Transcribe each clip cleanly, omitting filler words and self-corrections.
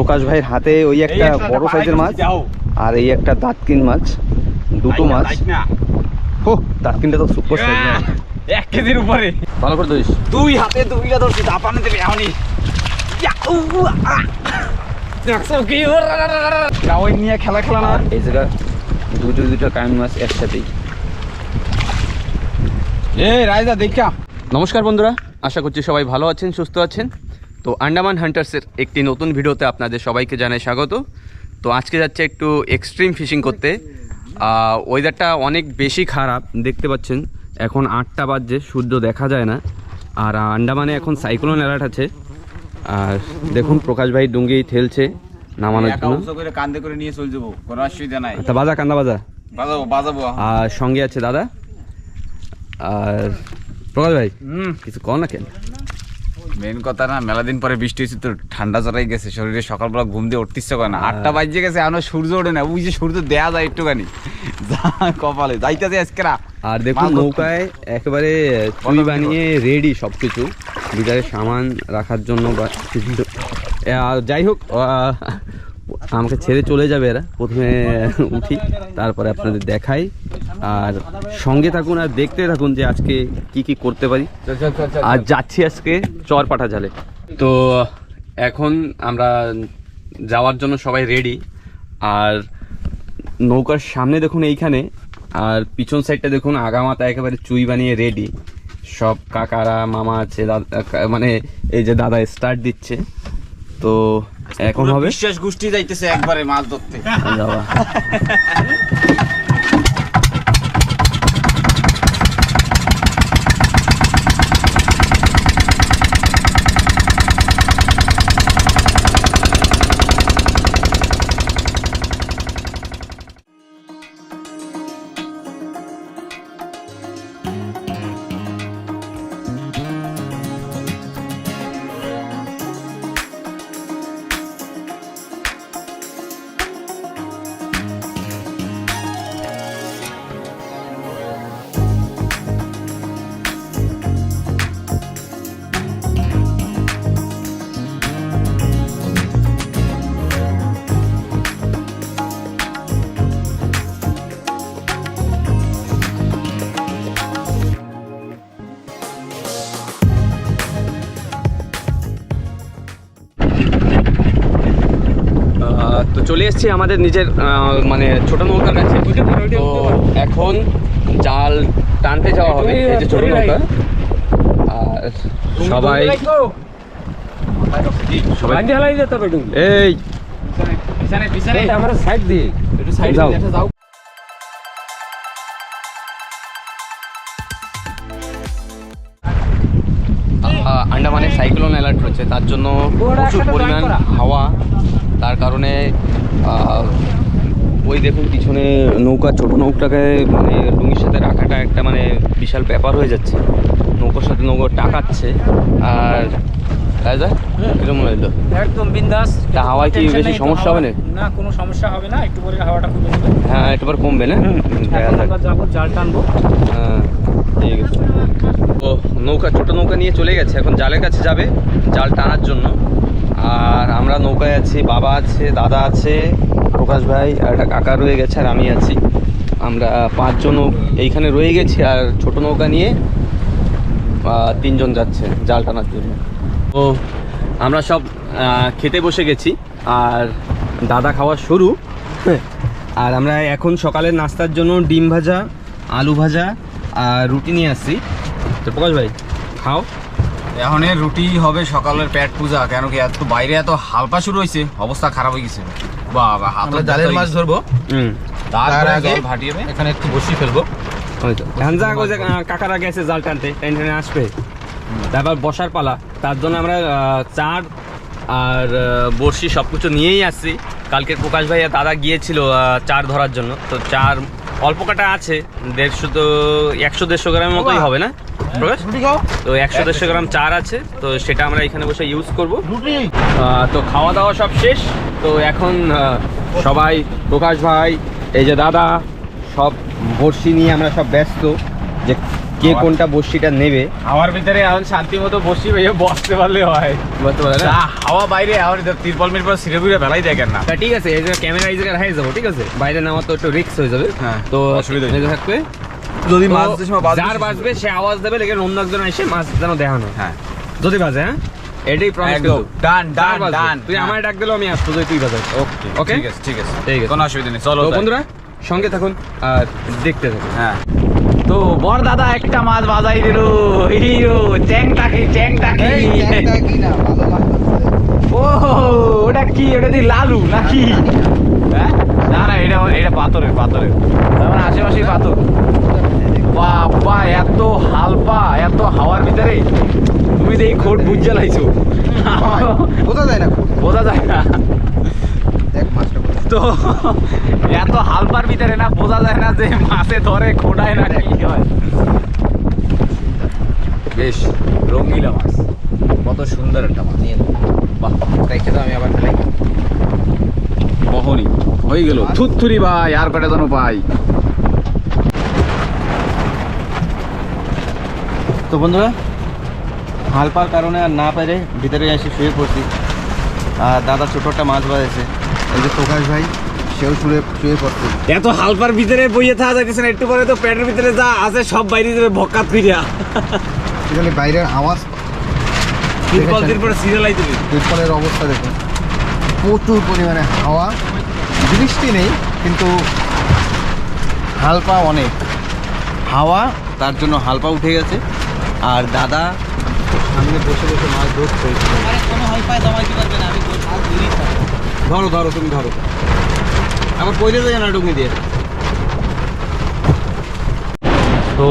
প্রকাশ ভাইয়ের হাতে ওই একটা বড় সাইজের মাছ আর এই একটা দাঁতকিন মাছ, দুটো মাছ। ও দাঁতকিনটা তো সুপার সাইজ, 1 কেজির উপরে। ভালো করে ধরিস। দুই হাতে দুইটা ধরছি, দাপানে দেবে এমনই। ওই নিয়ে খেলা না। এই জায়গা দুটো কান মাছ একসাথেই। রায়দা দেখা। নমস্কার বন্ধুরা, আশা করছি সবাই ভালো আছেন, সুস্থ আছেন। তো আন্ডামান হান্টার্সের একটি নতুন ভিডিওতে আপনাদের সবাইকে জানাই স্বাগত। তো আজকে যাচ্ছে একটু এক্সট্রিম ফিশিং করতে। ওয়েদারটা অনেক বেশি খারাপ, দেখতে পাচ্ছেন এখন 8টা বাজছে, সূর্য দেখা যায় না। আর আন্ডামানে এখন সাইক্লোন অ্যালার্ট আছে। আর দেখুন প্রকাশ ভাই ডুঙ্গি ঠেলছে নামানোর জন্য। কান্দে করে নিয়ে চলে যাবো, কোনো অসুবিধা নাই। তা বাজা কান্দা বাজা বাজাবো। আর সঙ্গে আছে দাদা। আর প্রকাশ ভাই কিছু কর না কেন? মেন কথা না, মেলা দিন পরে বৃষ্টি হয়েছে তো ঠান্ডা জড়াই গেছে শরীরে, সকালবেলা ঘুম দিয়ে উঠতে ইচ্ছে করে না। 8টা বাজে গেছে, এখনো সূর্য ওঠে না। ওই যে সূর্য দেয়া যায় একটুখানি কপালে যাইতেছে আজকেরা। আর দেখুন নৌকায় একেবারে চুই বানিয়ে রেডি সবকিছু, বিদায়ের সামান রাখার জন্য। যাই হোক, আমাকে ছেড়ে চলে যাবে এরা। প্রথমে উঠি, তারপরে আপনাদের দেখাই। আর সঙ্গে থাকুন আর দেখতে থাকুন যে আজকে কি কি করতে পারি। আর যাচ্ছি আজকে চরপাটা জালে। তো এখন আমরা যাওয়ার জন্য সবাই রেডি। আর নৌকার সামনে দেখুন এইখানে, আর পিছন সাইডটা দেখুন আগামাতা একেবারে চুই বানিয়ে রেডি। সব কাকারা মামা আছে, মানে এই যে দাদা স্টার্ট দিচ্ছে। তো এখন হবে বিশ্বাস গোষ্ঠী যাইতেছে একবারে মাছ ধরতে যাওয়া। তো চলে এসেছি আমাদের নিজের মানে ছোট নৌকার কাছে। তো এখন জাল টানতে যাওয়া হবে, এই যে ছোট নৌকা। আর সবাই এই সাইড দিয়ে যাও। আন্ডামানে সাইক্লোন অ্যালার্ট রয়েছে, তার জন্য প্রচুর পরিমাণ হাওয়া। তার কারণে ওই দেখুন পিছনে নৌকা, ছোট নৌকাটাকে মানে ডুঙ্গির সাথে রাখাটা একটা মানে বিশাল ব্যাপার হয়ে যাচ্ছে। নৌকার সাথে নৌকা টাকাচ্ছে। আর কিরকম হইলো একদম বিন্দাস। তা হাওয়ায় কি বেশি সমস্যা হবে না? না, কোনো সমস্যা হবে না, একটু পরে হাওয়াটা কমে যাবে। হ্যাঁ একটু পরে কমবে না, আমরা যাবো, জাল টানবো। হ্যাঁ ঠিক আছে। ও নৌকা, ছোট নৌকা নিয়ে চলে গেছে, এখন জালের কাছে যাবে জাল টানার জন্য। আর আমরা নৌকায় আছি, বাবা আছে, দাদা আছে, প্রকাশ ভাই আর একটা কাকা রয়ে গেছে, আর আমি আছি। আমরা 5 জন এইখানে রয়ে গেছি। আর ছোট নৌকা নিয়ে 3 জন যাচ্ছে জাল টানার জন্য। তো আমরা সব খেতে বসে গেছি, আর দাদা খাওয়া শুরু। আর আমরা এখন সকালের নাস্তার জন্য ডিম ভাজা, আলু ভাজা আর রুটি নিয়ে আসছি। তো প্রকাশ ভাই খাও। এখন রুটি হবে সকালের পেট পূজা। কেন কি এত বাইরে এত হালকা শুরু হয়েছে, অবস্থা খারাপ হয়ে গেছে। বাবা হাতে জালের মাছ ধরবো, তার আগে ভাটিয়ে এখানে একটু বসি ফেলবো। হয়তো কাকারা গেছে জাল টানতে, টেনে আসবে, তারপর বসার পালা। তার জন্য আমরা চার আর বড়শি সব কিছু নিয়েই আসছি। কালকের প্রকাশ ভাই আর দাদা গিয়েছিল চার ধরার জন্য। তো চার অল্প কাটা আছে, 150 তো 100-150 গ্রামের মতোই হবে না প্রকাশ? তো 100-150 গ্রাম চার আছে, তো সেটা আমরা এখানে বসে ইউজ করব। তো খাওয়া দাওয়া সব শেষ। তো এখন সবাই, প্রকাশ ভাই, এই যে দাদা, সব বড়শি নিয়ে আমরা সব ব্যস্ত যে কে কোনটা বসিটা নেবে হাওয়ার ভিতরে এখন শান্তি মতো বসি ভাইয়া বসতে পারলে হয়, বুঝতে পারলে না? যা হাওয়া বাইরে এখন তিরপল মিরপল সিরে বুড়ে ফেলাই দেখেন না। তা ঠিক আছে, এই যে ক্যামেরা এই জায়গায় রাখাই যাবো, ঠিক আছে? বাইরে নামা তো একটু রিস্ক হয়ে যাবে। হ্যাঁ, তো অসুবিধা নেই। এই যে থাকবে, যদি তো মাছ সময় যার বাজবে সে আওয়াজ দেবে, লেকিন অন্য একজন এসে মাছ যেন দেখানো। হ্যাঁ যদি বাজে, হ্যাঁ এটাই প্রমিস একদম করব। ডান ডান যার বাজবে, ডান, তুই আমায় ডাক দিলেও আমি আসবো, যদি তুই বাজাস। ওকে ওকে? ঠিক আছে ঠিক আছে ঠিক আছে। কোনো অসুবিধা নেই, চলো তো তাই। বন্ধুরা সঙ্গে থাকুন আর দেখতে থাকুন। হ্যাঁ তো বড় দাদা একটা মাছ বাজাই দিল, হিরো চ্যাংটাকি চ্যাংটাকি। ও ওটা কি, ওটা দি লালু নাকি? হ্যাঁ না না, এটা এটা পাথরের পাথরের, তার মানে আশেপাশেই পাথর। বাবা এত হালপা, এত হাওয়ার ভিতরে তুমি তো এই খোট বুঝে লাইছো, বোঝা যায় না, বোঝা যায় না। দেখ মাছটা বোঝা তো এত হালপার ভিতরে না বোঝা যায় না যে মাছে ধরে খোঁড়ায় না কি হয়। বেশ রঙিলা মাছ, কত সুন্দর একটা মাছ। বাহ, রেখে তো আমি আবার ফেলাই। মোহনী হয়ে গেল থুতথুরি ভাই, আর কটা যেন পাই। তো বন্ধুরা হাল পাওয়ার কারণে আর না পেরে ভিতরে এসে শুয়ে পড়ছি। আর দাদা ছোট একটা মাছ বাজেছে, এই যে প্রকাশ ভাই সেও শুয়ে পড়ছে। এত হালপার ভিতরে বইয়ে থাকা যাইতেছে না, একটু পরে তো পেটের ভিতরে যা আছে সব বাইরে যাবে ভক্কাত ফিরিয়া। সেখানে বাইরের আওয়াজ, তিরপল তিরপল সিরিয়াল আইতে তিরপলের অবস্থা দেখুন, প্রচুর পরিমাণে হাওয়া, বৃষ্টি নেই কিন্তু হালপা অনেক হাওয়া, তার জন্য হালপা উঠে গেছে। আর দাদা সামনে বসে বসে মাছ ধরছে। ধরো ধরো, তুমি ধরো, আবার পয়সা যায় না ডুগনি দিয়ে। তো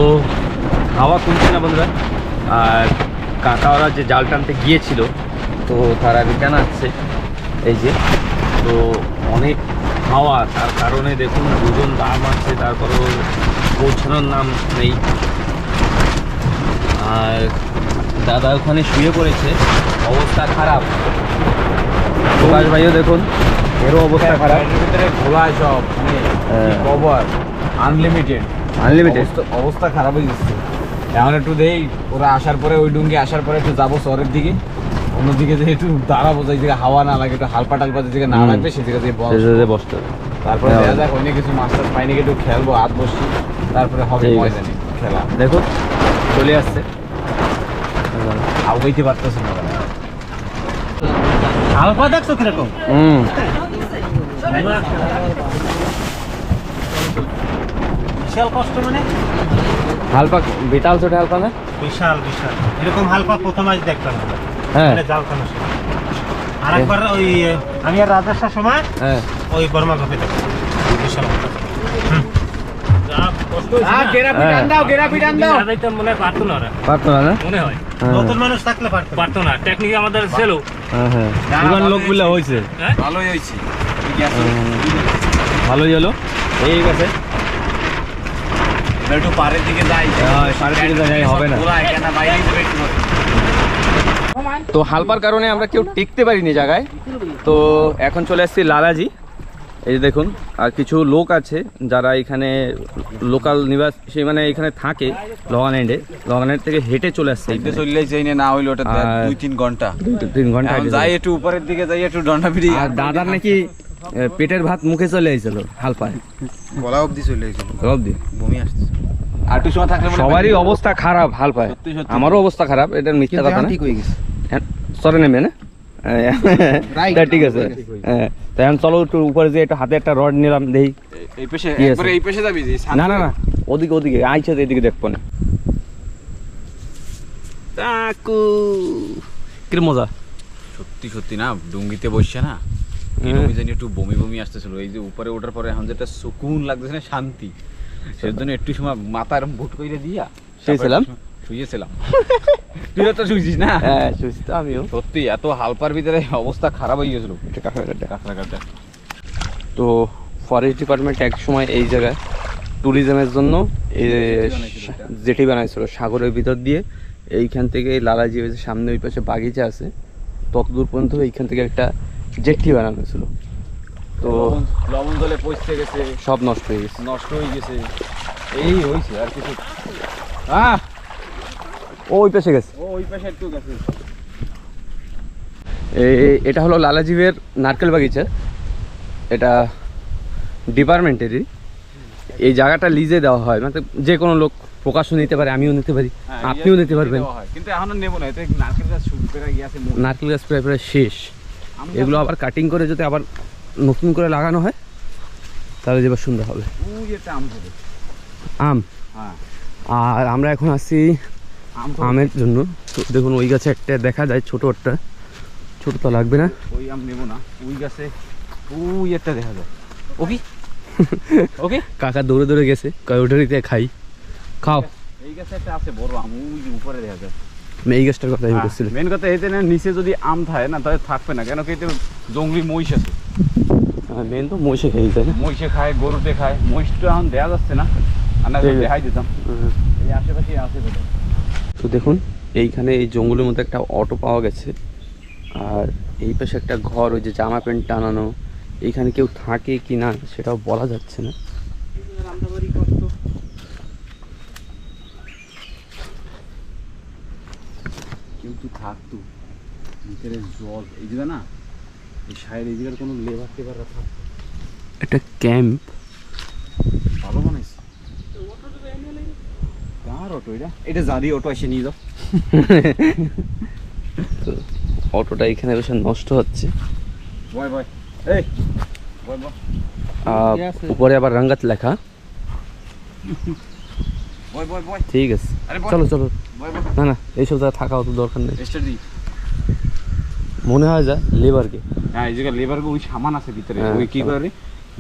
হাওয়া কমছে না বন্ধুরা, আর কাকাওয়ারা যে জাল টানতে গিয়েছিল তো তারা রিটার্ন আসছে, এই যে। তো অনেক হাওয়া, তার কারণে দেখুন দুজন দাম আছে, তারপরেও পৌঁছানোর নাম নেই। আর দাদা ওখানে শুয়ে পড়েছে, অবস্থা খারাপ। প্রকাশ ভাইও দেখুন, এরও অবস্থা খারাপ। ভিতরে খোলা সব কভার আনলিমিটেড আনলিমিটেড অবস্থা খারাপ হয়ে যাচ্ছে। এখন একটু দেই ওরা আসার পরে, ওই ডুঙ্গি আসার পরে একটু যাবো শহরের দিকে, অন্যদিকে যে একটু দাঁড়াবো, যে দিকে হাওয়া না লাগে, একটু হালপা টালপা যে দিকে না লাগবে সেদিকে দিয়ে বসতে হবে। তারপরে দেখা যাক অনেক কিছু মাছ টাছ পাইনি, একটু খেলবো, হাত বসি, তারপরে হবে ঠিক আছে। ময়দানে খেলা। দেখুন চলে আসছে, আগাইতে পারতেছে না। হালপা দেখছো কিরকম? বিশাল কষ্ট, মানে হালপা বিতাল ছোট হালপা না? বিশাল বিশাল এরকম হালকা প্রথম আজ দেখলাম। হ্যাঁ জাল খানো আর একবার ওই আমি আর রাজার সময় হ্যাঁ ওই বর্মা কাপে দেখলাম বিশাল মনে হয় পারতো না ওরা, পারতো না? মনে হয় নতুন মানুষ থাকলে পারতো না। টেকনিক আমাদের ছিল। হ্যাঁ হ্যাঁ, দোকান লোকগুলো হয়েছে, ভালোই হয়েছে, ঠিক আছে। ভালোই হলো। এই গেছে একটু পাড়ের দিকে যাই, পাড়ের দিকে যাই, হবে না। পুরা এখানে বাইরে একটু তো হালপার কারণে আমরা কেউ টিকতে পারিনি জায়গায়। তো এখন চলে আসছি লালাজি, এই যে দেখুন। আর কিছু লোক আছে যারা এখানে লোকাল নিবাসী, মানে এখানে থাকে লগানের থেকে হেঁটে চলে আসছে দেখতে চললেই যাই না হইলো ওটা আর 2-3 ঘন্টা 3 ঘন্টা এখন হেঁটে যাই চলে। একটু উপরের দিকে যাই, একটু ডন্ডা ফিরি। আর দাদার নাকি পেটের ভাত মুখে চলে আইছিল হালপায়, গলা অবধি চলে গেছিল, অবধি বমি আসছে। আর একটু সময় থাকলে সবারই অবস্থা খারাপ হালপায়, সত্যি, সত্যি। আমারও অবস্থা খারাপ, এটা মিথ্যা কিন্তু কথা এখন না। ঠিক হয়ে গেছে। সরে নেমে না Right. তা ঠিক আছে। হ্যাঁ তো এখন চলো একটু উপরে যে একটু হাতে একটা রড নিলাম, দেখি। এই পেশে কি আছে? একবারে এই পেশে যাবি যে না না না, ওদিকে ওদিকে আইছে তো, এদিকে দেখবো না। কি মজা, সত্যি সত্যি না ডুঙ্গিতে বসছে না, এরকমই জানি একটু বমি বমি আসতেছিল। এই যে উপরে ওঠার পরে এখন যেটা সুকুন লাগতেছে না, শান্তি, সেজন্য একটু সময় মাথা এরকম ভুট করে দিয়া শুয়েছিলাম? শুয়েছিলাম। তুই তো শুয়েছিস না? হ্যাঁ শুয়েছি তো আমিও। সত্যি এত হালপার ভিতরে অবস্থা খারাপ হয়ে গেছিল। কাঁকড়া তো ফরেস্ট ডিপার্টমেন্ট এক সময় এই জায়গায় ট্যুরিজমের জন্য জেটি বানাইছিল সাগরের ভিতর দিয়ে। এইখান থেকে লালাজি হয়েছে, সামনে ওই পাশে বাগিচা আছে, তত দূর পর্যন্ত এইখান থেকে একটা জেটি বানানো ছিল। তো লবণ জলে পচতে গেছে, সব নষ্ট হয়ে গেছে। নষ্ট হয়ে গেছে। এই হয়েছে আর কিছু। ওই পাশে গেছে। ওই পাশে একটু গেছে। এটা হলো লালাজীবের নারকেল বাগিচা, এটা ডিপার্টমেন্টেরই। এই জায়গাটা লিজে দেওয়া হয়, মানে যে কোনো লোক প্রকাশও নিতে পারে, আমিও নিতে পারি, আপনিও নিতে পারবেন। কিন্তু এখন নেবো না, এতে নারকেল গাছ শুরু করে গিয়েছে। নারকেল গাছ প্রায় প্রায় শেষ, এগুলো আবার কাটিং করে যদি আবার নতুন করে লাগানো হয় তাহলে যেবার সুন্দর হবে। আম, হ্যাঁ আর আমরা এখন আসছি আমের জন্য। তো দেখুন ওই গাছে একটা দেখা যায়, ছোট একটা, ছোট তো লাগবে না। ওই আম নেবো না, ওই গাছে ওই একটা দেখা যায়। ওকে ওকে কাকা দৌড়ে দৌড়ে গেছে, ওটারিতে খাই, খাও। এই গাছে একটা আছে বড় আম, ওই উপরে দেখা যায়। এই গাছটার কথা আমি বলছিলাম। মেন কথা এতে না, নিচে যদি আম থাকে না তাহলে থাকবে না, কেন কি এতে জঙ্গলি মহিষ আছে। মেন তো মহিষে খেয়ে যায় না, মহিষে খায়, গরুতে খায়। মহিষটা এখন দেওয়া যাচ্ছে না, আর না দেখাই দিতাম। এই আশেপাশে আছে কোথাও। তো দেখুন এইখানে এই জঙ্গলের মধ্যে একটা অটো পাওয়া গেছে, আর এই পাশে একটা ঘর, ওই যে জামা প্যান্ট টানানো। এইখানে কেউ থাকে কি না সেটাও বলা যাচ্ছে না। কেউ তো থাকতো ভিতরে, জল এই জায়গা না, এই সাইড এই জায়গার কোনো লেবার টেবাররা থাকতো। একটা ক্যাম্প, ভালো বানাইছে। কার অটো এটা? এটা জারি অটো এসে নিয়ে যাও। তো অটোটা এখানে বসে নষ্ট হচ্ছে। বয় বয়, এই বয় বয় উপরে আবার রাঙ্গাত লেখা। বয় বয় বয়, ঠিক আছে, আরে বয়। চলো চলো। বয় বয়, না না, এইসব জায়গায় থাকা অত দরকার নেই, স্টার্ট দি। মনে হয় যা লেবারকে। হ্যাঁ এই জায়গা লেবার ওই সামান আছে ভিতরে, হ্যাঁ, ওই কি করে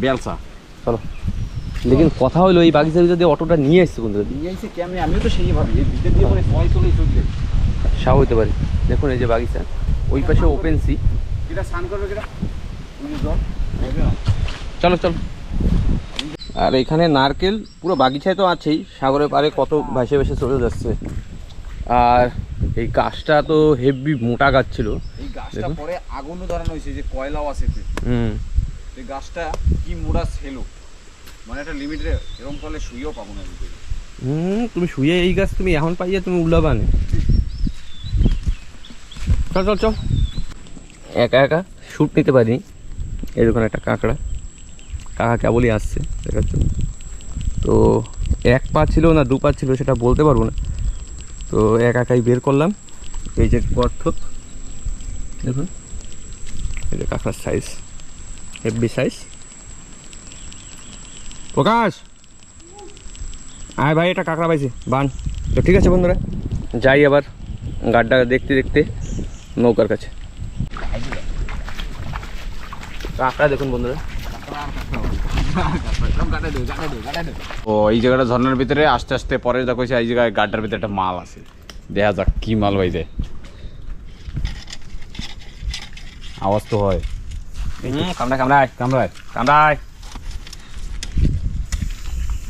বেলসা। চলো। লেকিন কথা হলো এই বাগিচা যদি অটোটা নিয়ে এসছে কোন দিকে, নিয়ে আইছে কেমনে? আমিও তো সেই ভাবি, এই ভিতর দিয়ে মানে সবাই চলে চলবে। সাও হইতে পারে। দেখুন এই যে বাগিচা, ওই পাশে ওপেন সি। এটা স্নান করবে কিনা? ওই যে জল হবে না। চলো চলো। আর এখানে নারকেল পুরো বাগিচায় তো আছেই, সাগরের পাড়ে কত ভাসে ভাসে চলে যাচ্ছে। আর এই গাছটা তো হেভি মোটা গাছ ছিল। এই গাছটা দেখুন। পরে আগুনও ধরানো হয়েছে, যে কয়লাও আছে এতে। হুম, এই গাছটা কি মোড়া ছিল, মানে একটা লিমিটে এরকম করলে শুয়েও পাবো না ভিতরে। তুমি শুয়ে এই গাছ তুমি এখন পাইয়া তুমি উল্লাবানে। চল চল চল। একা একা শ্যুট নিতে পারিনি। এই দোকানে একটা কাঁকড়া, কাকা কেবলই আসছে দেখার জন্য। তো এক পা ছিল না দু পা ছিল সেটা বলতে পারবো না। তো একা একাই বের করলাম। এই যে গর্ত, দেখুন এই যে কাঁকড়ার সাইজ, হেভি সাইজ। প্রকাশ আয় ভাই, এটা কাঁকড়া পাইছি বান। তো ঠিক আছে বন্ধুরা, যাই আবার গাড্ডা দেখতে দেখতে নৌকার কাছে। কাঁকড়া দেখুন বন্ধুরা, ও এই জায়গাটা ঝর্ণার ভিতরে আস্তে আস্তে পরে যা কইছে, এই জায়গায় গাড্ডার ভিতরে একটা মাল আছে। দেখা যাক কি মাল পাইছে। আওয়াজ তো হয়। কামড়ায় কামড়ায় কামড়ায় কামড়ায়।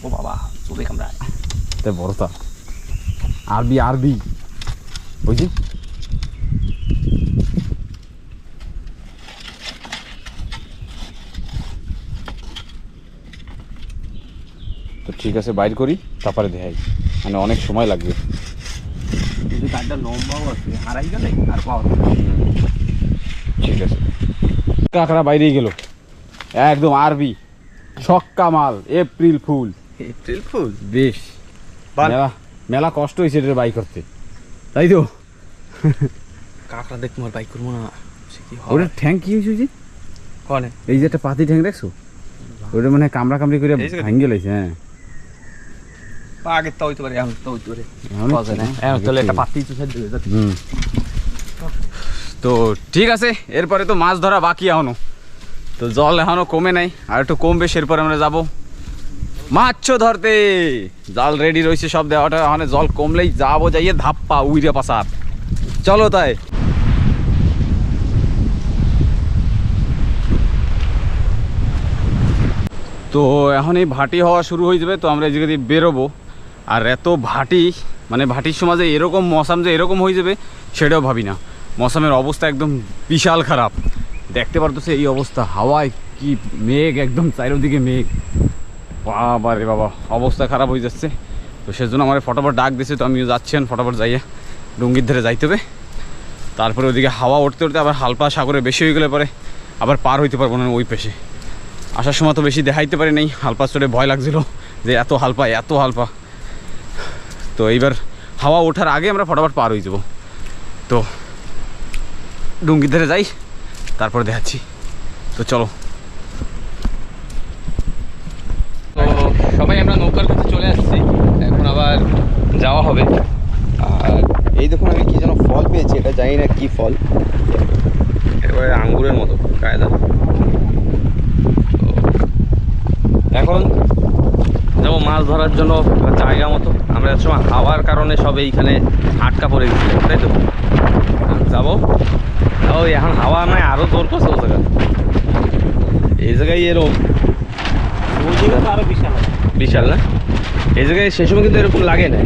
ও বাবা চলে কামড়ায়। তাই বড়টা আরবি আরবি বুঝি। তো ঠিক আছে, বাইর করি তারপরে দেখাই, মানে অনেক সময় লাগবে। যদি গাড্ডা লম্বাও আছে হারাই গেলে আর পাওয়া ঠিক আছে, কাঁকড়া বাইরেই গেল একদম আরবি ছক্কা মাল, এপ্রিল ফুল। এপ্রিল ফুল বেশ। মেলা মেলা কষ্ট হয়েছে এটা বাই করতে, তাই তো। কাঁকড়া দেখ তোমার বাইক করবো না, সে কি হয়? ওটা ঠ্যাং কি হয়েছে যে কনে এই যে একটা পাতি ঠ্যাং দেখছো, ওটা মানে কামড়া কামড়ি করে এই যে- ভাঙে লাইছে। হ্যাঁ আগে তো হইতে পারে, এখন তো হইতে পারে। এখন পাওয়া যায় না, এখন তাহলে একটা পাতি চুষে দিবে যাতে। হুম। তো ঠিক আছে, এরপরে তো মাছ ধরা বাকি এখনো, তো জল এখনো কমে নাই, আর একটু কমবে, এরপরে আমরা যাব মাছ ধরতে। জাল রেডি রয়েছে সব, দেওয়াটা ওখানে জল কমলেই যাবো, যাইয়ে ধাপ্পা উইরে পাসার। চলো তাই। তো এখন এই ভাটি হওয়া শুরু হয়ে যাবে, তো আমরা এই জায়গা দিয়ে বেরোবো। আর এত ভাটি, মানে ভাটির সময় যে এরকম মৌসাম যে এরকম হয়ে যাবে সেটাও ভাবি না। মৌসামের অবস্থা একদম বিশাল খারাপ, দেখতে পারতেছে এই অবস্থা। হাওয়ায় কি মেঘ, একদম চারিদিকে মেঘ। বাবা রে বাবা, অবস্থা খারাপ হয়ে যাচ্ছে। তো সেজন্য আমার ফটাফট ডাক দিছে, তো আমিও যাচ্ছি ফটাফট যাইয়া ডুঙ্গির ধারে যাইতে হবে। তারপরে ওইদিকে হাওয়া উঠতে উঠতে আবার হালপা সাগরে বেশি হয়ে গেলে পরে আবার পার হইতে পারবো না ওই পেশে। আসার সময় তো বেশি দেখাইতে পারি নাই, হালপা চড়ে ভয় লাগছিল যে এত হালপা। তো এইবার হাওয়া ওঠার আগে আমরা ফটাফট পার হয়ে যাবো। তো ডুঙ্গির ধারে যাই, তারপরে দেখাচ্ছি। তো চলো। তো সবাই আমরা নৌকার কাছে চলে আসছি, এখন আবার যাওয়া হবে। আর এই দেখুন আমি কি যেন ফল পেয়েছি, এটা জানি না কি ফল, একেবারে আঙ্গুরের মতো কায়দা। এখন যাবো মাছ ধরার জন্য জায়গা মতো। আমরা এক সময় হাওয়ার কারণে সব এইখানে আটকা পড়ে গেছিলাম, তাই তো যাবো। ওই এখন হাওয়া নয়, আরও জোর করছে ও জায়গা, এই জায়গায় এরকম ওই জায়গা তো আরো বিশাল আছে। বিশাল না, এই জায়গায় সে সময় কিন্তু এরকম লাগে না,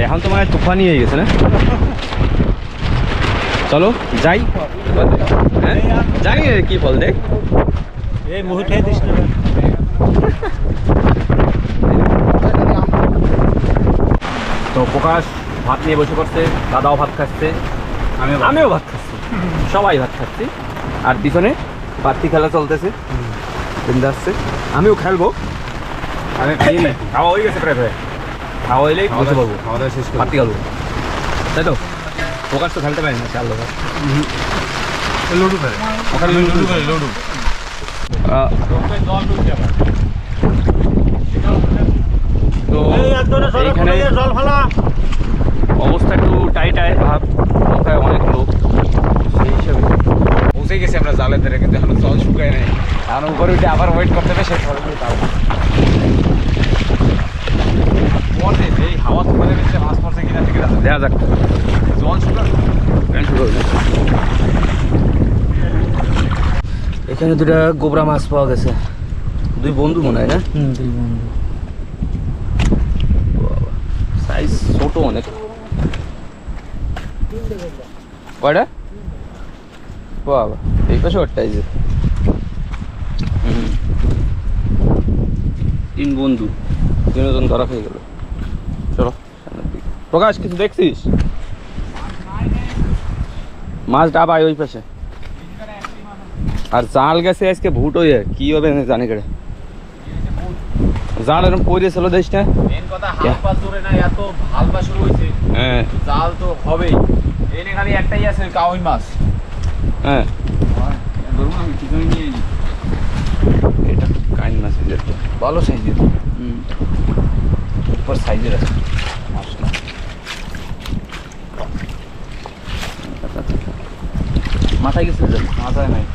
এখন তো মানে তুফানি হয়ে গেছে না। চলো যাই, হ্যাঁ জানি না কি ফল দেখ। এই মুহূর্তে দিস না। তো প্রকাশ ভাত নিয়ে বসে পড়ছে, দাদাও ভাত খাচ্ছে, আমিও ভাত খাচ্ছি, সবাই ভাত খাচ্ছি। আর পিছনে বাতি খেলা চলতেছে, বিন্দা আসছে, আমিও খেলবো। আমি খাইনি, খাওয়া হয়ে গেছে প্রায় প্রায়। খাওয়া হইলেই বসে পড়বো, খাওয়া দাওয়া শেষ করে বাতি খেলবো, তাই তো। প্রকাশ তো খেলতে পারি না, চাল লোক লুডু খেলে। ওখানে লুডু খেলে, লুডু। তো এই একজনে সরে এইখানে পড়ে জল ফেলা। অবস্থা একটু টাইট ভাব, নৌকায় অনেক লোক, সেই হিসাবে পৌঁছে গেছি আমরা জালের ধারে, কিন্তু এখনো জল শুকায় নাই। এখন উপরে উঠে আবার ওয়েট করতে হবে, শেষ হবে তাও। পড়ছে এই হাওয়া তুফানের ভিতরে মাছ পড়ছে কিনা ঠিক আছে, দেখা যাক। জল শুকায়। এখানে দুটা গোবরা মাছ পাওয়া গেছে, দুই বন্ধু মনে হয় না, সাইজ ছোট অনেক। কয়টা বাবা, এই পাশে ওরটাই যে তিন বন্ধু, তিনজন ধরা হয়ে গেল। চলো সামনের দিকে। প্রকাশ কিছু দেখছিস? মাছ ডাবায় ওই পাশে, আর জাল গেছে আজকে ভুট হয়ে, কি হবে জানি কেড়ে জাল এরকম পড়েছিল দেশ না। মেন কথা হালপা জোরে না, এত হালপা শুরু হয়েছে, হ্যাঁ জাল তো হবেই। এনে খালি একটাই আছে, কাউই মাছ। হ্যাঁ, ধরুন আমি কি করে নিয়ে যাই। এটা কাইন মাছ যেতে ভালো সাইজের, উপর সাইজের আছে মাছটা। মাথায় গেছে যে মাথায় নাই।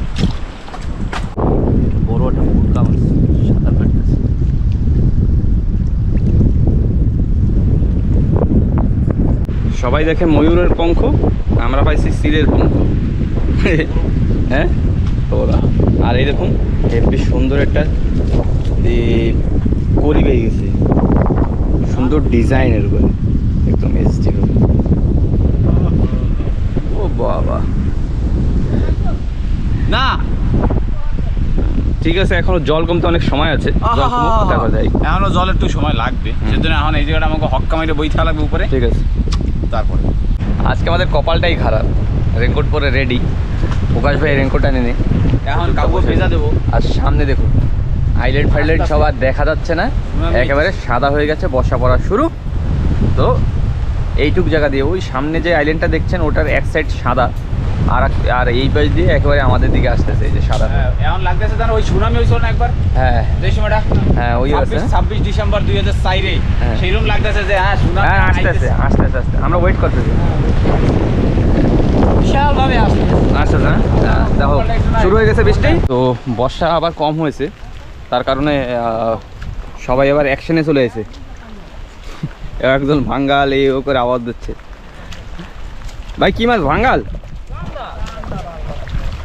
বড় একটা মুরগা মাছ সাঁতার কাটতেছে। সবাই দেখে ময়ূরের পঙ্খ, আমরা পাইছি সিলের পঙ্খ। হ্যাঁ ওরা, আর এই দেখুন বেশ সুন্দর একটা করি পেয়ে গেছে, সুন্দর ডিজাইনের করে একদম এসডি হবে। ও বাবা, না ঠিক আছে, এখনো জল কমতে অনেক সময় আছে, জল কমুক, তারপর যাই। এখনো জল একটু সময় লাগবে, সেজন্য এখন এই জায়গাটা আমাকে হক্কা মাইরে বই থাকা লাগবে উপরে, ঠিক আছে। তারপরে। আজকে আমাদের কপালটাই খারাপ, রেনকোট পরে রেডি। প্রকাশ ভাই রেনকোট আনে নে, এখন কাপড় ভেজা দেবো। আর সামনে দেখুন আইল্যান্ড ফাইল্যান্ড সব আর দেখা যাচ্ছে না, একেবারে সাদা হয়ে গেছে, বর্ষা পড়া শুরু। তো এইটুক জায়গা দিয়ে ওই সামনে যে আইল্যান্ডটা দেখছেন ওটার এক সাইড সাদা, আর এই পাশ দিয়ে একেবারে আমাদের দিকে আসতেছে এই যে সাদা। এখন লাগতেছে জানো ওই সুনামি হয়েছিল না একবার, হ্যাঁ যে সময়টা হ্যাঁ ওই আছে, 26 ডিসেম্বর 2004-এ হ্যাঁ। সেইরকম লাগতেছে যে হ্যাঁ সুনামি হ্যাঁ আসতেছে আস্তে আস্তে, আমরা ওয়েট করতেছি। বিশাল ভাবে আসছে। আচ্ছা হ্যাঁ দেখো শুরু হয়ে গেছে বৃষ্টি, তো বর্ষা আবার কম হয়েছে, তার কারণে সবাই আবার অ্যাকশনে চলে এসেছে। একজন ভাঙ্গাল এই ও করে আওয়াজ দিচ্ছে। ভাই কি মাছ? ভাঙ্গাল?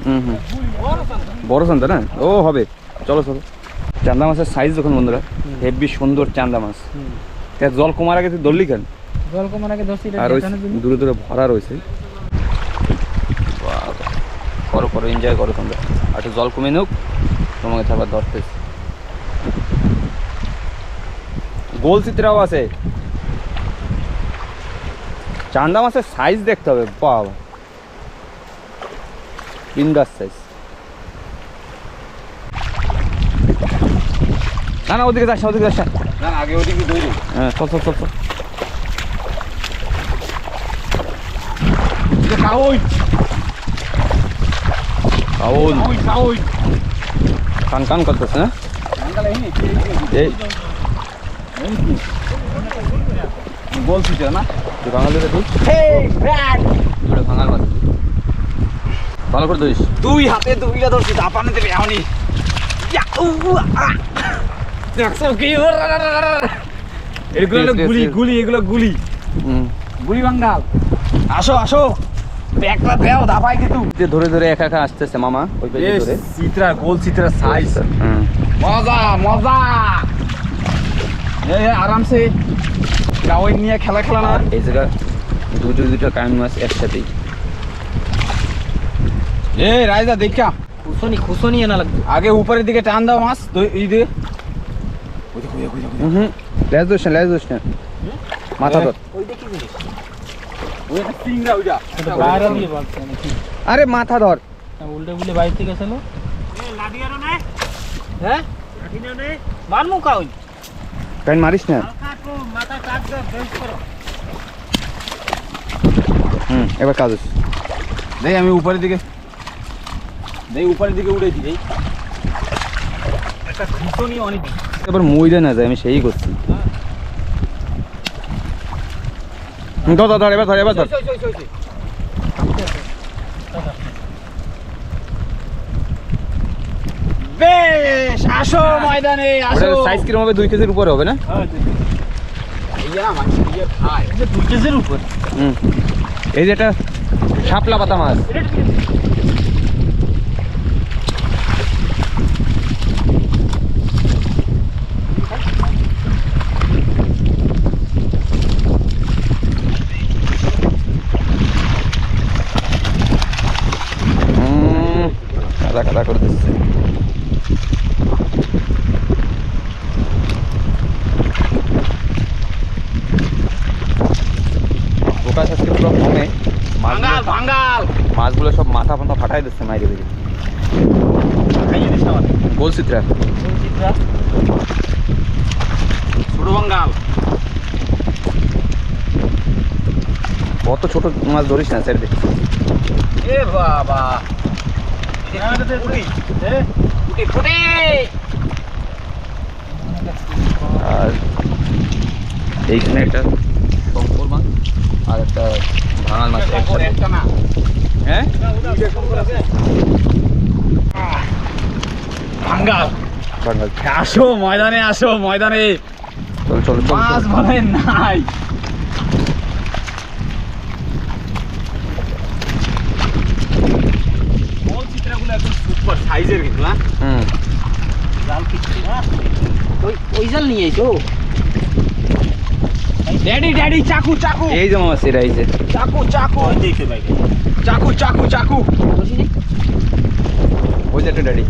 হুম, বড় চান্দা না, ও হবে। চলো চলো, চান্দা মাছের সাইজ দেখুন বন্ধুরা, হেভি সুন্দর চান্দা মাছ। জল কমার আগে তুই ধরলি কেন? জল কমার আগে ধরছি, আর ওই দূরে দূরে ভরা রয়েছে। করো করো, এনজয় করো তোমরা, আর একটু জল কমে নোক, তোমাকে তারপর ধরতেছি। গোল চিত্রাও আছে। চান্দা মাছের সাইজ দেখতে হবে, বাবা বিন্দাস সাইজ। না না ওদিকে যাস না, ওদিকে যাস না। না আগে ওদিকে দৌড়ি। হ্যাঁ চল চল চল চল। কাউই কাউল কাউই কান কান করতেছে না এই বলছি তো না তুই বাঙালি রে তুই দুটো ভাঙাল মাছ ভালো করে ধরিস। দুই হাতে দুইটা ধরছি দাপানে দেবে এমনি দেখছো কি এগুলো হলো গুলি গুলি, এগুলো গুলি গুলি বাঙ্গাল। আসো আসো একটা দেও দাপাই কিন্তু ধরে ধরে একা একা আসতেছে মামা ওই পেজে ধরে। চিত্রা গোল চিত্রা সাইজ হুম মজা মজা। এই আরামসে কাউই নিয়ে খেলা খেলা না। এই জায়গা দুটো কান মাছ একসাথেই। এই রাইজা দেখা খুশনি না লাগবে। আগে উপরের দিকে টান দাও মাছ এই দিকে। হুম লেজ দোষ না, লেজ দোষ না, মাথা ধর। ওই দেখি জিনিস ওই একটা সিংড়া ওইটা বাইরে দিয়ে বাঁধছে নাকি? আরে মাথা ধর। উল্টে বুলে বাইরে থেকে গেছিল। লাডিয়ারও নাই হ্যাঁ লাডিয়ারও নাই মারমু কাউই কান মারিস না। কাটো মাথা কাট দে বেঞ্চ করো। এবার কাজ হচ্ছে। দেই আমি উপরের দিকে উড়েছি দেই একটা খুশনি অনেক এবার মইদা না যায়, আমি সেই করছি। ধর ধর ধর, এবার ধর এবার ধর। বেশ আসো ময়দানে আসো। সাইজ কিরকম হবে? 2 কেজির উপরে হবে না? ইয়া মাছ দিয়ে খায় 2 কেজির উপর। হুম এই যে এটা শাপলা পাতা মাছ। কাদা কাদা করে দিচ্ছে। পোকা আজকে পুরো কমে, ভাঙ্গাল ভাঙ্গাল মাছগুলো সব মাথা ফাথা ফাটাই দিচ্ছে মাইরে বেরিয়ে। খাইয়ে দিস না গোল চিত্রা ছোট ভাঙ্গাল। কত ছোট মাছ ধরিস না স্যার। এ বাবা ফুটি ফুটি। আর এইখানে একটা শঙ্কর মাছ আর একটা ভাঙাল মাছ একসাথে। একটা না হ্যাঁ ভাঙ্গাল। ভাঙাল। আসো ময়দানে আসো ময়দানে। চল চল চল মাছ মানে নাই। গোল চিত্রাগুলো একদম সুপার সাইজের কিন্তু না। হুম জাল কিচ্ছু না ওই জাল নিয়ে আইছো। ড্যাডি ড্যাডি চাকু চাকু এই যে মাছ এরা এই যে চাকু চাকু ওই দেখে ভাই চাকু চাকু চাকু। বসিনি ওই যে একটা ড্যাডি,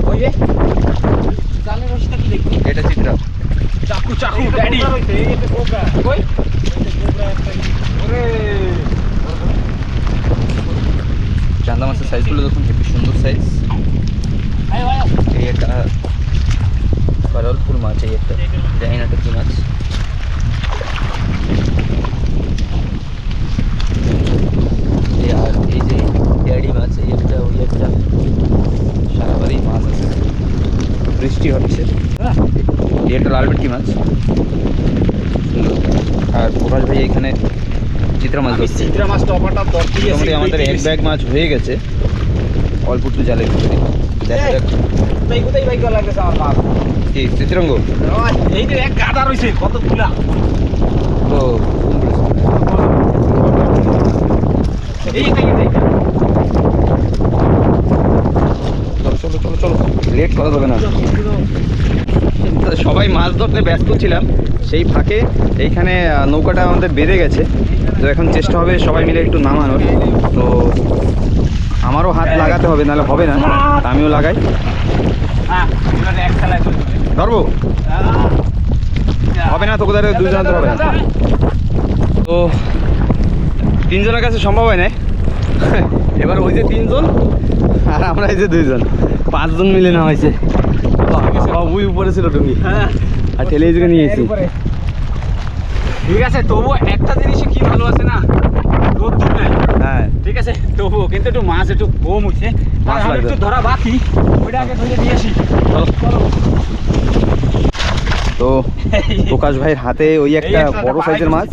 ওই যে জালের রসটা কি দেখি এটা চিত্রা। চাকু চাকু ড্যাডি এই একটা কোবরা কই কোবরা একটা ওরে চান্দা মাছের সাইজগুলো দেখুন, হেবি সুন্দর সাইজ। আয় আয় এই একটা করলপুর মাছ, এই একটা জানি না এটা কি মাছ। আর এই যে ড্যাডি মাছ, এই একটা ওই একটা, সারাবারই মাছ আছে। বৃষ্টি হচ্ছে। এই একটা লাল ভেটকি মাছ সুন্দর। আর প্রকাশ ভাই এখানে চিত্রা মাছ ধরছে। চিত্রা মাছ টপাটা দরকারি আছে। মোটামুটি আমাদের 1 ব্যাগ মাছ হয়ে গেছে অল্প একটু জালের ভিতরে। দেখা যাক ভাই কোথায় ভাই গলা লাগছে আমার মাছ। কি চিত্রাঙ্গ এই যে এক গাদা রইছে কত তুলা। তো এই খাইয়ে দেই। চলো চলো চলো চলো, লেট করা যাবে না। সবাই মাছ ধরতে ব্যস্ত ছিলাম, সেই ফাঁকে এইখানে নৌকাটা আমাদের বেড়ে গেছে। তো এখন চেষ্টা হবে সবাই মিলে একটু নামানোর। তো আমারও হাত লাগাতে হবে, নাহলে হবে না। আমিও লাগাই। হ্যাঁ এবারে এক খেলায় চলবে। ধরবো হবে না, তোকে ধরে 2 জন ধরে হবে না। তো 3 জনের কাছে সম্ভব হয় না। এবার ওই যে 3 জন আর আমরা এই যে 2 জন, 5 জন মিলে না হয়েছে। ওই উপরে ছিল তুমি, আর ঠেলে এই জায়গায় নিয়ে এসেছি। ঠিক আছে, তবু একটা জিনিসই কি ভালো আছে না, রোদ্দুর নাই। হ্যাঁ ঠিক আছে, তবু কিন্তু একটু মাছ একটু কম হচ্ছে, মাছ লাগবে। একটু ধরা বাকি, ওইটা আগে ধরে দিয়ে আসি। তো প্রকাশ ভাইয়ের হাতে ওই একটা বড় সাইজের মাছ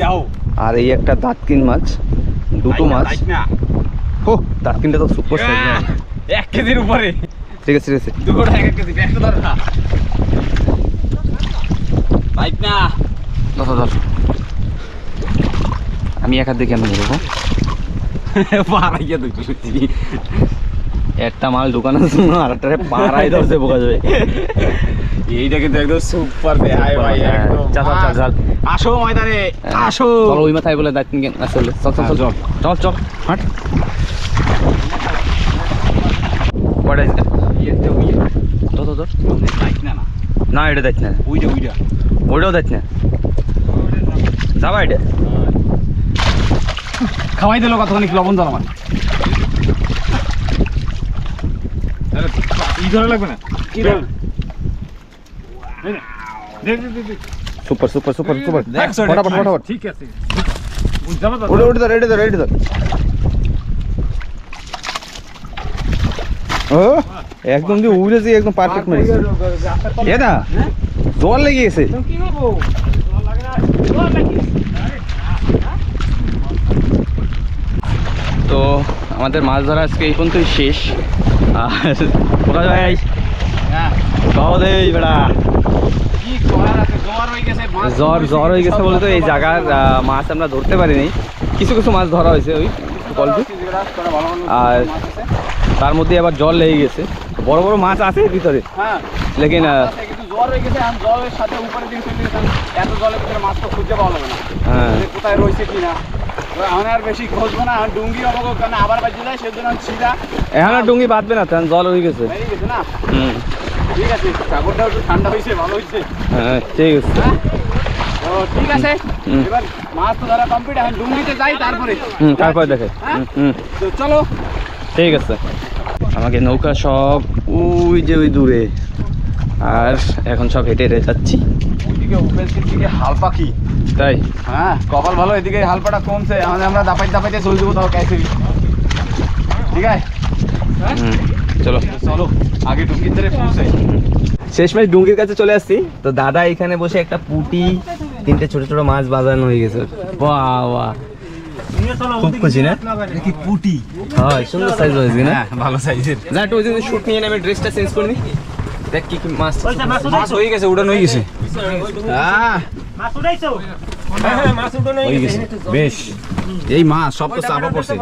আর এই একটা দাঁতকিন মাছ, দুটো মাছ। ও দাঁতকিনটা তো সুপার সাইজ না, 1 কেজির উপরে। ঠিক আছে ঠিক আছে। দুটোটা 1 কেজি, একটা ধর না। পাইপ না। ধর আমি এক হাত দেখে আমি ধরবো। পাড়াইয়া দুটো। একটা মাল ঢুকানোর জন্য আর একটা পাড়াই ধরছে প্রকাশ ভাই। এইটা কিন্তু একদম সুপার দেখায় ভাই, একদম। চল চল চল আসো ময়দানে, আসো। চলো ওই মাথায় বলে দাঁতকিন আসলে। চল চল চল চল চল হাট। কয়টা ধর ধর ধর। পাইপ না না, না এটা দেখ না, ওইটা ওইটাও দেখ না, যাবা এটা। খাওয়াই দিল কতখানি লবণ জল আমার। ই ধরে লাগবে না, কি ধরে? সুপার সুপার সুপার সুপার, ফটাফট ফটাফট। ঠিক আছে, ওটা ওটা ধর, এটা ধর, এটা ধর। ও একদম দিয়ে উড়েছি, একদম পারফেক্ট মেরেছি। এটা জল লেগে গেছে। কি করবো? জল লাগে না, জল নাকি? তো আমাদের মাছ ধরা আজকে এই পর্যন্তই শেষ। আর প্রকাশ ভাই খাওয়া দেই বেড়া। কি করার আছে, জ্বর হয়ে গেছে, মাছ জ্বর হয়ে গেছে বলে তো এই জায়গার মাছ আমরা ধরতে পারিনি। কিছু কিছু মাছ ধরা হয়েছে ওই গল্প, আর তার মধ্যে আবার জল লেগে গেছে। বড় বড় মাছ আছে ভিতরে, হ্যাঁ লেকিন কিন্তু জ্বর হয়ে গেছে। আর জলের সাথে উপরে দিকে চলে গেছে, এত জলের ভিতরে মাছ তো খুঁজে পাওয়া যাবে না, হ্যাঁ যে কোথায় রয়েছে কিনা। এখন আর বেশি খুঁজবো না, ডুঙ্গি অবক কারণ আবার বাজে যায়, সেজন্য সিধা এখন আর ডুঙ্গি বাঁধবে না, তখন জল হয়ে গেছে। বেরিয়ে গেছে না। হুম ঠিক আছে, সাগরটাও একটু ঠান্ডা হয়েছে, ভালো হয়েছে। হ্যাঁ ঠিক আছে। হ্যাঁ তো ঠিক আছে, হুম। এবার মাছ তো ধরা কমপ্লিট, এখন ডুঙ্গিতে যাই তারপরে। তারপরে দেখে। হ্যাঁ? হুম তো চলো। ঠিক আছে। আমাকে নৌকা সব ওই যে ওই দূরে, আর এখন সব হেঁটে হেঁটে যাচ্ছি। ওইদিকে উপেন্সির দিকে হাল পাখি, তাই হ্যাঁ কপাল ভালো, এদিকে হালপাটা কমছে, আমাদের আমরা দাপাইতে চলে যাবো, তাও ক্যাসে। ঠিক আছে, হুম চলো চলো আগে ডুঙ্গির ধারে পৌঁছে। শেষমেশ ডুঙ্গির কাছে চলে আসছি। তো দাদা এখানে বসে একটা পুঁটি, 3টে ছোট ছোট মাছ বাজানো হয়ে গেছে। বাহ বাহ, খুব খুশি না? কি পুটি, হ্যাঁ সুন্দর সাইজ হয়েছে না? ভালো সাইজের। যা একটু ওই জন্য শুট নিয়ে আমি ড্রেসটা চেঞ্জ করে নি। দেখ কি কি মাছ। মাছ হয়ে গেছে, উড়ান হয়ে গেছে। হ্যাঁ মাছ উঠাইছো? হ্যাঁ, মাছ উঠানো হয়ে গেছে, বেশ। এই মাছ সব তো চাপা পড়ছে।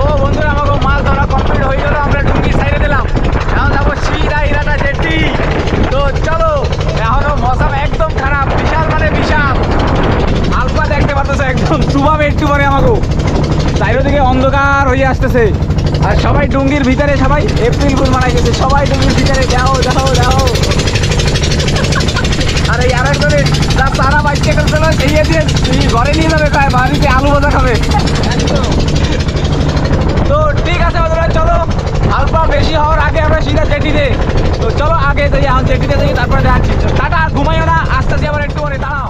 ও বন্ধুরা, আমাকে মাছ ধরা কমপ্লিট হয়ে গেল, আমরা ডুঙ্গি সাইডে দিলাম। এখন যাবো সিধা ইরাটা জেটি। তো চলো, এখনো মৌসুম একদম খারাপ, বিশাল মানে বিশাল। আলফা দেখতে পাচ্ছ একদম চুবাবে একটু পরে আমাকে। চারিদিকে অন্ধকার হয়ে আসতেছে, আর সবাই ডুঙ্গির ভিতরে, সবাই এপ্রিল ফুল মারা গেছে, সবাই ডুঙ্গির ভিতরে। যাও যাও যাও। আর এই আরেকজনে যা তারা বাইকে করছিল, সেই দিয়ে ঘরে নিয়ে যাবে, খায় বাড়িতে আলু ভাজা খাবে। তো ঠিক আছে বন্ধুরা, চলো আলফা বেশি হওয়ার আগে আমরা সিধা জেটিতে। তো চলো আগে যাই, এখন জেটিতে যাই, তারপরে দেখাচ্ছি। টাটা, ঘুমাইও না, আস্তে আস্তে আবার একটু পরে দাঁড়াও।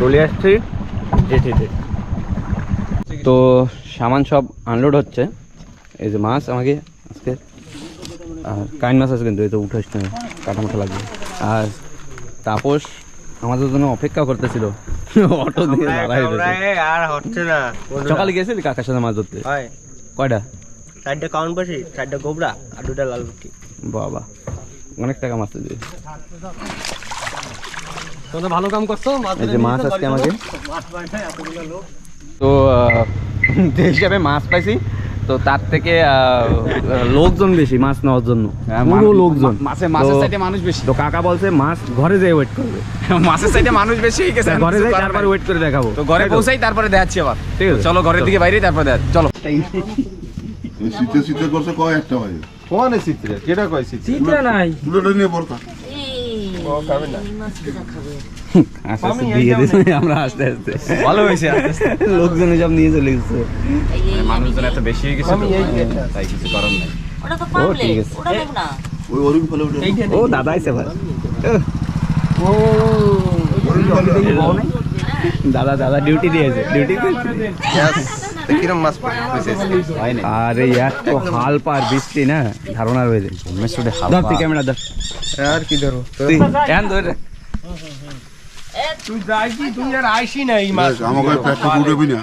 চলে আসছি জেটিতে। তো সামান সব আনলোড হচ্ছে। এই যে মাছ আমাকে আজকে আর কাইন মাছ আছে কিন্তু এই তো উঠাস না, কাটা মাথা লাগবে। আর তাপস আমাদের জন্য অপেক্ষা করতেছিল অটো দিয়ে দাঁড়াই আর হচ্ছে না। সকালে গেছিলি কাকার সাথে মাছ ধরতে? হয় কয়টা? 4টা কাউন্ট পাশি, 4টা গোবরা আর 2টা লাল রুটি। বাবা অনেক টাকা মাছ দিয়ে। তোমরা ভালো কাম করছো। এই যে মাছ আজকে আমাকে তো যে হিসাবে মাছ পাইছি, তো তার থেকে লোকজন বেশি মাছ নেওয়ার জন্য, পুরো লোকজন। মাছের তো- সাইডে মানুষ বেশি, তো কাকা বলছে মাছ ঘরে যেয়ে ওয়েট করবে, মাছের সাইডে মানুষ বেশি হয়ে গেছে। ঘরে যাই তারপরে ওয়েট করে দেখাবো। তো ঘরে পৌঁছাই তারপরে দেখাচ্ছি আবার। ঠিক আছে চলো ঘরের দিকে বাইরে তারপরে দেখ, চলো। শীতে শীতে করছে কয় একটা ভাই কোনে চিত্রে কেটা কয় চিত্রে চিত্রা নাই। পুরোটা নিয়ে পড়তা আস্তে আস্তে দিয়ে দিয়েছে, আমরা আস্তে আস্তে ভালো হয়েছে। লোকজন সব নিয়ে চলে গেছে। মানুষজন এত বেশি হয়ে গেছে তো, তাই কিছু করার নাই। ওটা তো ও পাবলিক, ঠিক আছে। ওটা দেব না। ওই অরুণ ফলে উঠে ও দাদা আইছে ভাই, দাদা দাদা ডিউটি দিয়েছে, ডিউটি কিরম মাছ পাইছে? আরে এত হাল পার বৃষ্টি না, ধারণা রয়েছে। ধর তুই ক্যামেরা ধর, আর কি ধরো তুই হ্যাঁ ধর। তুই যাই কি তুই আর আইসি না এই মাস। আমাকে পেটটা উঠবি না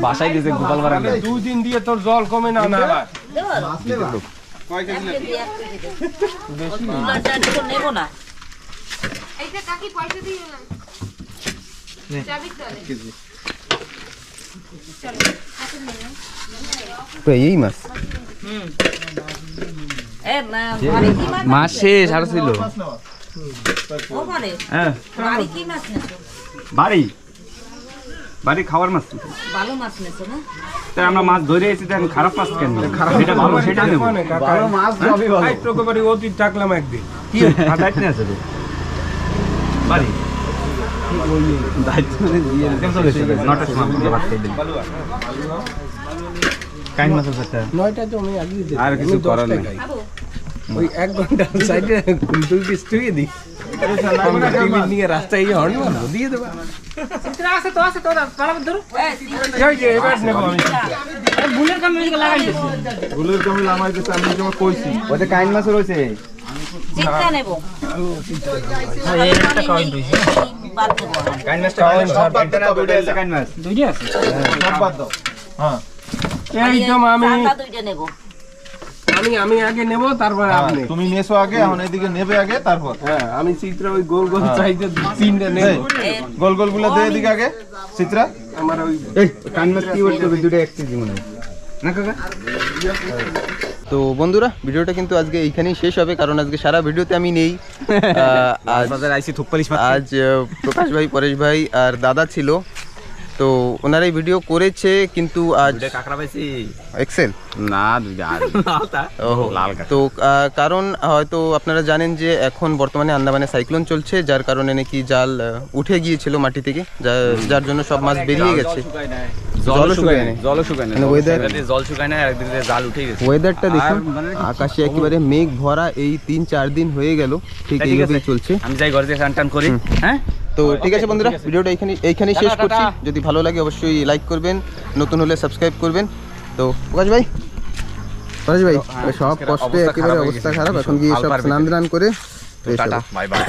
বাসায় দিয়েছে গোপাল বাড়া। 2 দিন দিয়ে তোর জল কমে না না। নেব না। এইটা কাকি পয়সা দিয়ে গেলাম চাবি চলে তো এই মাছ ঘরে কি মাছ? মাছ শেষ আর ছিল। ও ঘরে হ্যাঁ বাড়ি কি মাছ নেছো? বাড়ি বাড়ি খাওয়ার মাছ। ভালো মাছ নেছো না? তাই আমরা মাছ ধরে এসেছি, তাই খারাপ মাছ কেন? যেটা ভালো সেটা নেব। ভালো মাছ সবই ভালো। এই তোকে বাড়ি অতীত থাকলাম একদিন। কি দায়িত্ব আছে তো বাড়ি দায়িত্ব দিয়ে নটার সময় ভাত খেয়ে দিন। কাইন মাছ আছে 9টা তো আমি আগে দিই। আর কিছু করার নেই। ওই 1 ঘন্টা সাইডে কুলটুল পিস তুই দি। আমরা টিভি নিয়ে রাস্তায় গিয়ে হর্ন মারবো, দিয়ে দেবা। চিত্রা আছে তো পালাব ধরো। এই যে এবার নেব আমি। বুলের কামে লাগাই দিছি। গুলোর কমে লামাই দিতে আমি তোমার কইছি ওতে কাইন মাছ রয়েছে। চিত্রা নেব। এই একটা কয়েন দিছি। বাদ দেব না। কাইন মাছটা সব বাদ দেনা দুইটা আছে কাইন মাছ। দুইটা আছে। সব বাদ দাও। হ্যাঁ একদম আমি চারটা দুইটা নেব। আমি আগে নেব তারপর আপনি। তুমি নেছো আগে, এখন এদিকে নেবে আগে তারপর। হ্যাঁ আমি চিত্রা ওই গোল গোল চাইতে 3টা নেব। গোল গোল গুলো দে এদিকে আগে চিত্রা। আমার ওই এই কাইন মাছ কি করতে হবে? দুইটা এক কেজি মনে হয় না কাকা? তো বন্ধুরা ভিডিওটা কিন্তু আজকে এইখানেই শেষ হবে, কারণ আজকে সারা ভিডিওতে আমি নেই। বাজারে আইছি থুপ্পালিশ আজ প্রকাশ ভাই, পরেশ ভাই আর দাদা ছিল, তো ওনারাই ভিডিও করেছে, কিন্তু আজ কাঁকড়া পাইছি এক্সেল না, দুইটা লাল কাঁকড়া। তো কারণ হয়তো আপনারা জানেন যে এখন বর্তমানে আন্দামানে সাইক্লোন চলছে, যার কারণে নাকি জাল উঠে গিয়েছিল মাটি থেকে, যার জন্য সব মাছ বেরিয়ে গেছে। জলও শুকায় নাই। জলও শুকায় না, মানে weather- জল শুকায় না, একদিন জাল উঠে গেছে। ওয়েদারটা দেখুন, আকাশে একেবারে মেঘ ভরা, এই 3-4 দিন হয়ে গেল ঠিক ঠিক এইভাবেই আছে। চলছে। আমি যাই ঘরে দিয়ে টান টান করি। হ্যাঁ তো ঠিক আছে বন্ধুরা, ভিডিওটা এইখানেই শেষ করছি। যদি ভালো লাগে অবশ্যই লাইক করবেন, নতুন হলে সাবস্ক্রাইব করবেন। তো পরেশ ভাই সব কষ্টে অবস্থা একেবারে খারাপ হয়ে অবস্থা গেছে। খারাপ, এখন গিয়ে হাল সব পারবে স্নান কি? দান করে টাটা বাই বাই।